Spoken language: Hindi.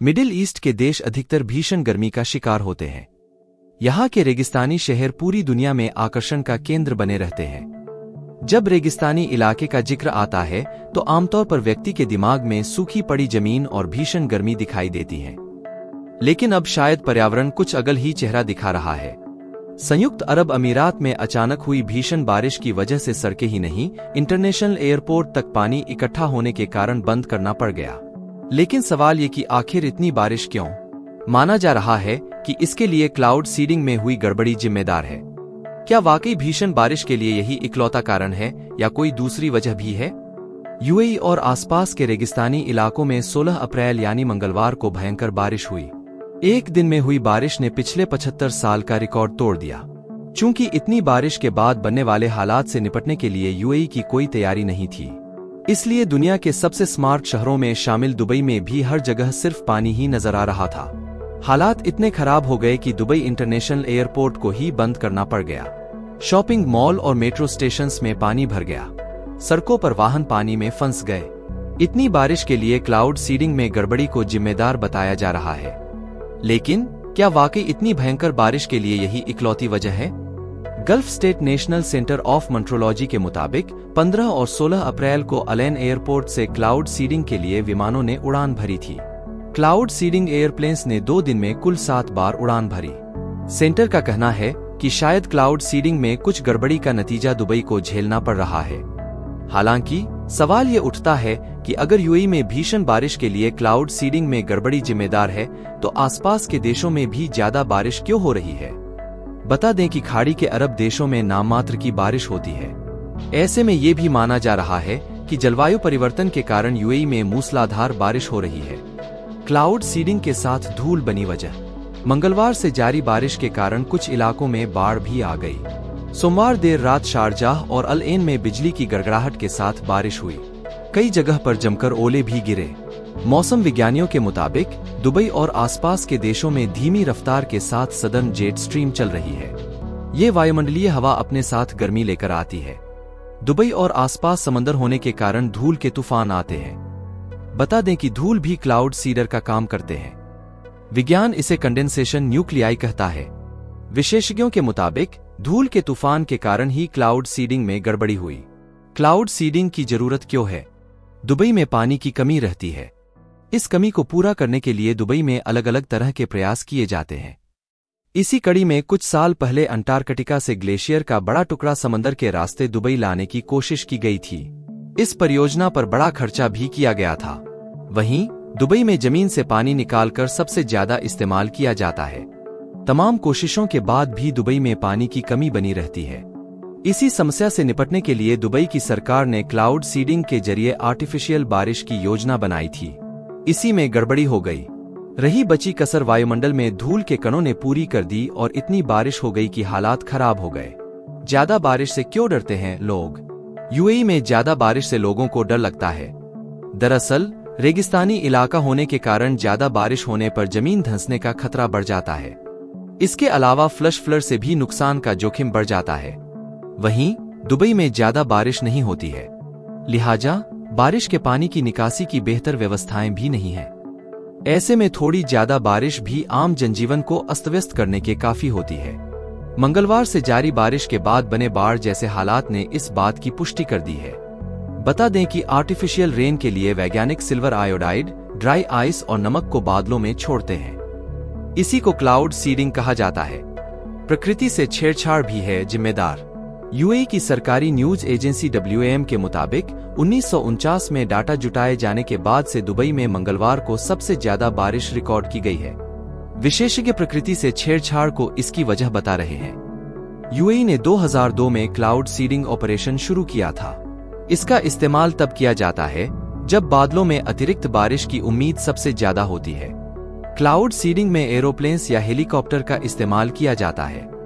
मिडिल ईस्ट के देश अधिकतर भीषण गर्मी का शिकार होते हैं। यहाँ के रेगिस्तानी शहर पूरी दुनिया में आकर्षण का केंद्र बने रहते हैं। जब रेगिस्तानी इलाके का जिक्र आता है तो आमतौर पर व्यक्ति के दिमाग में सूखी पड़ी जमीन और भीषण गर्मी दिखाई देती है। लेकिन अब शायद पर्यावरण कुछ अगल ही चेहरा दिखा रहा है। संयुक्त अरब अमीरात में अचानक हुई भीषण बारिश की वजह से सड़कें ही नहीं, इंटरनेशनल एयरपोर्ट तक पानी इकट्ठा होने के कारण बंद करना पड़ गया। लेकिन सवाल ये कि आखिर इतनी बारिश क्यों? माना जा रहा है कि इसके लिए क्लाउड सीडिंग में हुई गड़बड़ी जिम्मेदार है। क्या वाकई भीषण बारिश के लिए यही इकलौता कारण है या कोई दूसरी वजह भी है? यूएई और आसपास के रेगिस्तानी इलाकों में 16 अप्रैल यानी मंगलवार को भयंकर बारिश हुई। एक दिन में हुई बारिश ने पिछले 75 साल का रिकॉर्ड तोड़ दिया। चूंकि इतनी बारिश के बाद बनने वाले हालात से निपटने के लिए यूएई की कोई तैयारी नहीं थी, इसलिए दुनिया के सबसे स्मार्ट शहरों में शामिल दुबई में भी हर जगह सिर्फ पानी ही नजर आ रहा था। हालात इतने खराब हो गए कि दुबई इंटरनेशनल एयरपोर्ट को ही बंद करना पड़ गया। शॉपिंग मॉल और मेट्रो स्टेशंस में पानी भर गया। सड़कों पर वाहन पानी में फंस गए। इतनी बारिश के लिए क्लाउड सीडिंग में गड़बड़ी को जिम्मेदार बताया जा रहा है। लेकिन क्या वाकई इतनी भयंकर बारिश के लिए यही इकलौती वजह है? Gulf state national centre of metrology के मुताबिक 15 और 16 अप्रैल को अलेन एयरपोर्ट से क्लाउड सीडिंग के लिए विमानों ने उड़ान भरी थी। क्लाउड सीडिंग एयरप्लेन्स ने 2 दिन में कुल 7 बार उड़ान भरी। सेंटर का कहना है कि शायद क्लाउड सीडिंग में कुछ गड़बड़ी का नतीजा दुबई को झेलना पड़ रहा है। हालांकि सवाल ये उठता है कि अगर यूएई में भीषण बारिश के लिए क्लाउड सीडिंग में गड़बड़ी जिम्मेदार है तो आसपास के देशों में भी ज्यादा बारिश क्यों हो रही है? बता दें कि खाड़ी के अरब देशों में नाममात्र की बारिश होती है। ऐसे में ये भी माना जा रहा है कि जलवायु परिवर्तन के कारण यूएई में मूसलाधार बारिश हो रही है। क्लाउड सीडिंग के साथ धूल बनी वजह। मंगलवार से जारी बारिश के कारण कुछ इलाकों में बाढ़ भी आ गई। सोमवार देर रात शारजाह और अल एन में बिजली की गड़गड़ाहट के साथ बारिश हुई। कई जगह पर जमकर ओले भी गिरे। मौसम विज्ञानियों के मुताबिक दुबई और आसपास के देशों में धीमी रफ्तार के साथ सदर्न जेट स्ट्रीम चल रही है। ये वायुमंडलीय हवा अपने साथ गर्मी लेकर आती है। दुबई और आसपास समंदर होने के कारण धूल के तूफान आते हैं। बता दें कि धूल भी क्लाउड सीडर का काम करते हैं। विज्ञान इसे कंडेंसेशन न्यूक्लियाई कहता है। विशेषज्ञों के मुताबिक धूल के तूफान के कारण ही क्लाउड सीडिंग में गड़बड़ी हुई। क्लाउड सीडिंग की जरूरत क्यों है? दुबई में पानी की कमी रहती है। इस कमी को पूरा करने के लिए दुबई में अलग अलग तरह के प्रयास किए जाते हैं। इसी कड़ी में कुछ साल पहले अंटार्कटिका से ग्लेशियर का बड़ा टुकड़ा समंदर के रास्ते दुबई लाने की कोशिश की गई थी। इस परियोजना पर बड़ा खर्चा भी किया गया था। वहीं दुबई में जमीन से पानी निकालकर सबसे ज्यादा इस्तेमाल किया जाता है। तमाम कोशिशों के बाद भी दुबई में पानी की कमी बनी रहती है। इसी समस्या से निपटने के लिए दुबई की सरकार ने क्लाउड सीडिंग के जरिए आर्टिफिशियल बारिश की योजना बनाई थी। इसी में गड़बड़ी हो गई। रही बची कसर वायुमंडल में धूल के कणों ने पूरी कर दी और इतनी बारिश हो गई कि हालात खराब हो गए। ज्यादा बारिश से क्यों डरते हैं लोग? यूएई में ज्यादा बारिश से लोगों को डर लगता है। दरअसल रेगिस्तानी इलाका होने के कारण ज्यादा बारिश होने पर जमीन धंसने का खतरा बढ़ जाता है। इसके अलावा फ्लैश फ्लड से भी नुकसान का जोखिम बढ़ जाता है। वहीं दुबई में ज्यादा बारिश नहीं होती है, लिहाजा बारिश के पानी की निकासी की बेहतर व्यवस्थाएं भी नहीं है। ऐसे में थोड़ी ज्यादा बारिश भी आम जनजीवन को अस्तव्यस्त करने के काफी होती है। मंगलवार से जारी बारिश के बाद बने बाढ़ जैसे हालात ने इस बात की पुष्टि कर दी है। बता दें कि आर्टिफिशियल रेन के लिए वैज्ञानिक सिल्वर आयोडाइड, ड्राई आइस और नमक को बादलों में छोड़ते हैं। इसी को क्लाउड सीडिंग कहा जाता है। प्रकृति से छेड़छाड़ भी है जिम्मेदार। यूएई की सरकारी न्यूज एजेंसी WAM के मुताबिक 1949 में डाटा जुटाए जाने के बाद से दुबई में मंगलवार को सबसे ज्यादा बारिश रिकॉर्ड की गई है। विशेषज्ञ प्रकृति से छेड़छाड़ को इसकी वजह बता रहे हैं। यूएई ने 2002 में क्लाउड सीडिंग ऑपरेशन शुरू किया था। इसका इस्तेमाल तब किया जाता है जब बादलों में अतिरिक्त बारिश की उम्मीद सबसे ज्यादा होती है। क्लाउड सीडिंग में एरोप्लेन्स या हेलीकॉप्टर का इस्तेमाल किया जाता है।